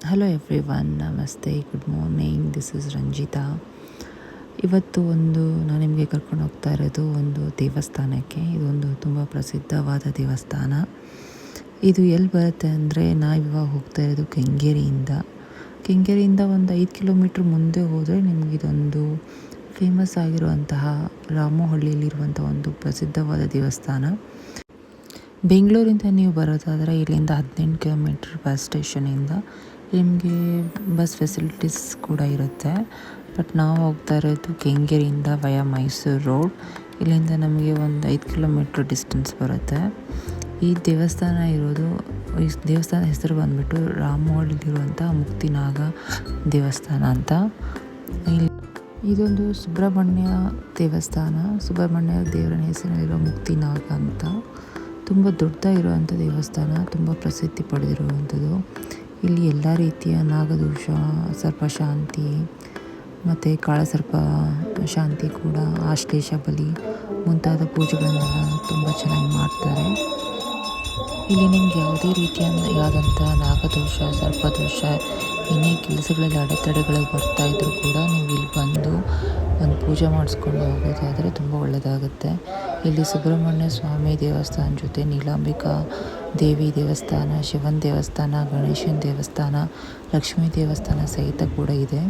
Hello everyone, ನಮಸ್ತೆ, good morning. This is Ranjitha. ಇವತ್ತು ನಾನು ನಿಮಗೆ ಕರ್ಕೊಂಡು ಹೋಗ್ತಾ ಇರೋದು ಒಂದು ದೇವಸ್ಥಾನಕ್ಕೆ. ಇದೊಂದು ತುಂಬ ಪ್ರಸಿದ್ಧವಾದ ದೇವಸ್ಥಾನ. ಇದು ಎಲ್ಲಿ ಬರುತ್ತೆ ಅಂದರೆ, ನಾವಿವಾಗ ಹೋಗ್ತಾ ಇರೋದು ಕೆಂಗೇರಿಯಿಂದ ಒಂದು 5 ಕಿಲೋಮೀಟ್ರ್ ಮುಂದೆ ಹೋದರೆ ನಿಮಗಿದೊಂದು ಫೇಮಸ್ ಆಗಿರುವಂತಹ ರಾಮೋಹಳ್ಳಿಯಲ್ಲಿರುವಂಥ ಒಂದು ಪ್ರಸಿದ್ಧವಾದ ದೇವಸ್ಥಾನ. ಬೆಂಗಳೂರಿಂದ ನೀವು ಬರೋದಾದರೆ ಇಲ್ಲಿಂದ 18 ಕಿಲೋಮೀಟ್ರ್ ಬಸ್ ಸ್ಟೇಷನಿಂದ ನಿಮಗೆ ಬಸ್ ಫೆಸಿಲಿಟೀಸ್ ಕೂಡ ಇರುತ್ತೆ. ಬಟ್ ನಾವು ಹೋಗ್ತಾ ಇರೋದು ಕೆಂಗೇರಿಯಿಂದ ವಯಾ ಮೈಸೂರು ರೋಡ್. ಇಲ್ಲಿಂದ ನಮಗೆ ಒಂದು 5 ಕಿಲೋಮೀಟ್ರ್ ಡಿಸ್ಟೆನ್ಸ್ ಬರುತ್ತೆ. ಈ ದೇವಸ್ಥಾನ ದೇವಸ್ಥಾನ ಹೆಸರು ಬಂದುಬಿಟ್ಟು ರಾಮೋಹಳ್ಳಿಲಿರುವಂಥ ಮುಕ್ತಿನಾಗ ದೇವಸ್ಥಾನ ಅಂತ. ಇದೊಂದು ಸುಬ್ರಹ್ಮಣ್ಯ ದೇವಸ್ಥಾನ. ಸುಬ್ರಹ್ಮಣ್ಯ ದೇವರ ಹೆಸರಿನಲ್ಲಿರೋ ಮುಕ್ತಿನಾಗ ಅಂತ ತುಂಬ ದೊಡ್ಡದಾಗಿರುವಂಥ ದೇವಸ್ಥಾನ, ತುಂಬ ಪ್ರಸಿದ್ಧಿ ಪಡೆದಿರುವಂಥದ್ದು. ಇಲ್ಲಿ ಎಲ್ಲ ರೀತಿಯ ನಾಗದೋಷ, ಸರ್ಪಶಾಂತಿ ಮತ್ತು ಕಾಳಸರ್ಪ ಶಾಂತಿ ಕೂಡ, ಆಶ್ಲೇಷ ಬಲಿ ಮುಂತಾದ ಪೂಜೆಗಳನ್ನೆಲ್ಲ ತುಂಬ ಚೆನ್ನಾಗಿ ಮಾಡ್ತಾರೆ. ಇಲ್ಲಿ ನಿಮ್ಗೆ ಯಾವುದೇ ರೀತಿಯಾದಂಥ ನಾಗದೋಷ, ಸರ್ಪದೋಷ, ಏನೇ ಕೆಲಸಗಳಲ್ಲಿ ಅಡೆತಡೆಗಳು ಬರ್ತಾಯಿದ್ರು ಕೂಡ ನೀವು ಇಲ್ಲಿ ಬಂದು ಒಂದು ಪೂಜೆ ಮಾಡಿಸ್ಕೊಂಡು ಹೋಗೋದಾದರೆ ತುಂಬ ಒಳ್ಳೆಯದಾಗುತ್ತೆ. ಇಲ್ಲಿ ಸುಬ್ರಹ್ಮಣ್ಯ ಸ್ವಾಮಿ ದೇವಸ್ಥಾನ ಜೊತೆ ನೀಲಾಂಬಿಕಾ ದೇವಿ ದೇವಸ್ಥಾನ, ಶಿವನ ದೇವಸ್ಥಾನ, ಗಣೇಶನ ದೇವಸ್ಥಾನ, ಲಕ್ಷ್ಮೀ ದೇವಸ್ಥಾನ ಸಹಿತ ಕೂಡ ಇದೆ.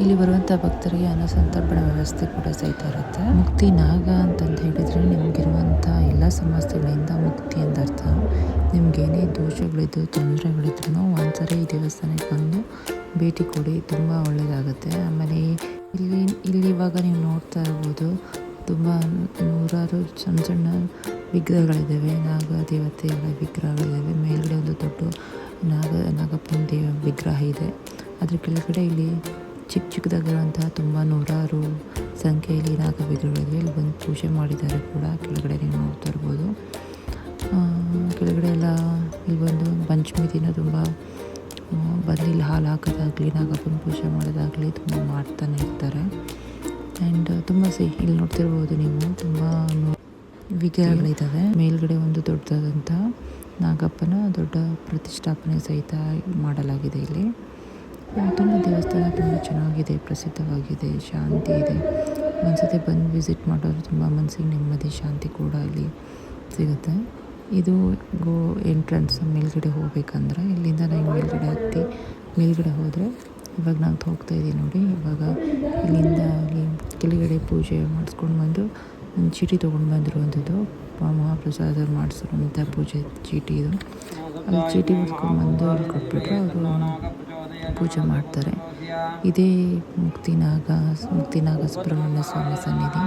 ಇಲ್ಲಿ ಬರುವಂಥ ಭಕ್ತರಿಗೆ ಅನ್ನಸಂತರ್ಪಣೆ ವ್ಯವಸ್ಥೆ ಕೂಡ ಸಹಿತ ಇರುತ್ತೆ. ಮುಕ್ತಿ ನಾಗ ಅಂತಂದು ಹೇಳಿದರೆ ನಿಮಗಿರುವಂಥ ಎಲ್ಲ ಸಮಸ್ಯೆಗಳಿಂದ ಮುಕ್ತಿ ಎಂದರ್ಥ. ನಿಮಗೇನೇ ದೋಷಗಳಿದ್ದು, ತೊಂದರೆಗಳಿದ್ರು ಒಂದ್ಸರಿ ಈ ದೇವಸ್ಥಾನಕ್ಕೆ ಬಂದು ಭೇಟಿ ಕೊಡಿ, ತುಂಬ ಒಳ್ಳೆಯದಾಗುತ್ತೆ. ಆಮೇಲೆ ಇಲ್ಲಿ ಇವಾಗ ನೀವು ನೋಡ್ತಾ ಇರ್ಬೋದು, ತುಂಬ ನೂರಾರು ಸಣ್ಣ ಸಣ್ಣ ವಿಗ್ರಹಗಳಿದ್ದಾವೆ, ನಾಗ ದೇವತೆಗಳ ವಿಗ್ರಹಗಳಿದ್ದಾವೆ. ಮೇಲ್ಗಡೆ ಒಂದು ದೊಡ್ಡ ನಾಗಪ್ಪನ ವಿಗ್ರಹ ಇದೆ. ಅದ್ರ ಕೆಳಗಡೆ ಇಲ್ಲಿ ಚಿಕ್ಕದಾಗಿರುವಂತಹ ತುಂಬ ನೂರಾರು ಸಂಖ್ಯೆಯಲ್ಲಿ ನಾಗ ವಿಗ್ರಹಗಳಿವೆ. ಇಲ್ಲಿ ಬಂದು ಪೂಜೆ ಮಾಡಿದ್ದಾರೆ ಕೂಡ. ಕೆಳಗಡೆ ನೀವು ನೋಡ್ತಾ ಇರ್ಬೋದು. ಕೆಳಗಡೆ ಎಲ್ಲ ಇಲ್ಲಿ ಬಂದು ಪಂಚಮಿ ದಿನ ತುಂಬ ಬಂದು ಇಲ್ಲಿ ಹಾಲು ಹಾಕೋದಾಗಲಿ, ನಾಗಪ್ಪನ ಪೂಜೆ ಮಾಡೋದಾಗಲಿ ತುಂಬ ಮಾಡ್ತಾನೆ ಇರ್ತಾರೆ. ಆ್ಯಂಡ್ ತುಂಬ ಇಲ್ಲಿ ನೋಡ್ತಿರ್ಬೋದು ನೀವು, ತುಂಬ ವಿಗ್ರಹಗಳಿದ್ದಾವೆ. ಮೇಲ್ಗಡೆ ಒಂದು ದೊಡ್ಡದಾದಂಥ ನಾಗಪ್ಪನ ದೊಡ್ಡ ಪ್ರತಿಷ್ಠಾಪನೆ ಸಹಿತ ಮಾಡಲಾಗಿದೆ. ಇಲ್ಲಿ ತುಂಬ ದೇವಸ್ಥಾನ ತುಂಬ ಚೆನ್ನಾಗಿದೆ, ಪ್ರಸಿದ್ಧವಾಗಿದೆ, ಶಾಂತಿ ಇದೆ. ಒಂದ್ಸತಿ ಬಂದು ವಿಸಿಟ್ ಮಾಡೋರು ತುಂಬ ಮನಸ್ಸಿಗೆ ನೆಮ್ಮದಿ, ಶಾಂತಿ ಕೂಡ ಇಲ್ಲಿ ಸಿಗುತ್ತೆ. ಇದು ಎಂಟ್ರೆನ್ಸ್. ಮೇಲ್ಗಡೆ ಹೋಗ್ಬೇಕಂದ್ರೆ ಇಲ್ಲಿಂದ ನಾವು ಮೇಲ್ಗಡೆ ಹೋದರೆ, ಇವಾಗ ನಾವು ಹೋಗ್ತಾ ಇದ್ದೀವಿ ನೋಡಿ. ಇವಾಗ ಇಲ್ಲಿಂದ ಅಲ್ಲಿ ಕೆಳಗಡೆ ಪೂಜೆ ಮಾಡಿಸ್ಕೊಂಡು ಬಂದು ಒಂದು ಚೀಟಿ ತೊಗೊಂಡು ಬಂದಿರುವಂಥದ್ದು, ಮಹಾಪ್ರಸಾದ ಮಾಡಿಸಿರುವಂಥ ಪೂಜೆ ಚೀಟಿ ಇದು. ಅಲ್ಲಿ ಚೀಟಿ ಬರ್ಕೊಂಡ್ಬಂದು ಅಲ್ಲಿ ಕೊಟ್ಬಿಟ್ರೆ ಅವರು ಪೂಜೆ ಮಾಡ್ತಾರೆ. ಇದೇ ಮುಕ್ತಿನಾಗ ಸುಬ್ರಹ್ಮಣ್ಯ ಸ್ವಾಮಿ ಸನ್ನಿಧಿ.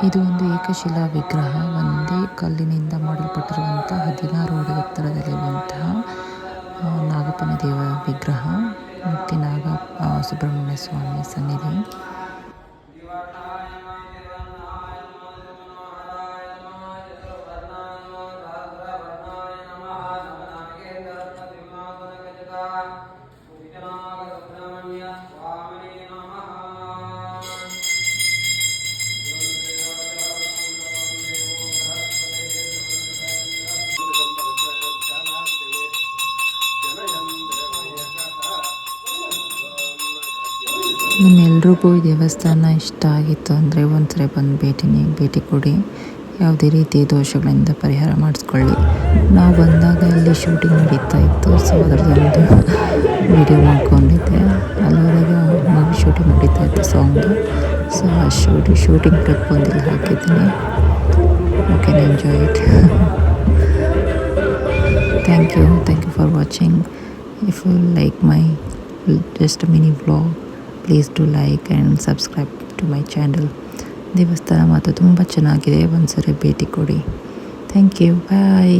ಇದು ಒಂದು ಏಕಶಿಲಾ ವಿಗ್ರಹ. ಒಂದೇ ಕಲ್ಲಿನಿಂದ ಮಾಡಲ್ಪಟ್ಟಿರುವಂಥ 16 ಅಡಿ ಎತ್ತರದಲ್ಲಿರುವಂತಹ ನಾಗಪ್ಪನ ವಿಗ್ರಹ, ಮುಕ್ತಿನಾಗ ಸುಬ್ರಹ್ಮಣ್ಯ ಸ್ವಾಮಿ ಸನ್ನಿಧಿ. ನಿಮ್ಮೆಲ್ರಿಗೂ ಈ ದೇವಸ್ಥಾನ ಇಷ್ಟ ಆಗಿತ್ತು ಅಂದರೆ ಒಂದ್ಸರಿ ಬಂದು ಭೇಟಿ ಕೊಡಿ. ಯಾವುದೇ ರೀತಿ ದೋಷಗಳಿಂದ ಪರಿಹಾರ ಮಾಡಿಸ್ಕೊಳ್ಳಿ. ನಾವು ಬಂದಾಗ ಇಲ್ಲಿ ಶೂಟಿಂಗ್ ನಡೀತಾ ಇತ್ತು, ಸೊ ಅದರದ್ದೊಂದು ವಿಡಿಯೋ ಮಾಡ್ಕೊಂಡಿದ್ದೆ. ಅಲ್ಲಿವರೆಗೆ ಮೂವಿ ಶೂಟಿಂಗ್ ನಡೀತಾ ಇತ್ತು ಸಾಂಗ್ದು. ಸೊ ಆ ಶೂಟಿಂಗ್ ಕ್ಲಿಪ್ ಒಂದಿಲ್ಲಿ ಹಾಕಿದ್ದೀನಿ. You can enjoy it. Thank you for watching. If you like my just a mini vlog, please do like and subscribe to my channel. ದೇವಸ್ಥಾನ ಮಾತ್ರ ತುಂಬ ಚೆನ್ನಾಗಿದೆ, ಒಂದ್ಸರಿ ಭೇಟಿ ಕೊಡಿ. Thank you, bye.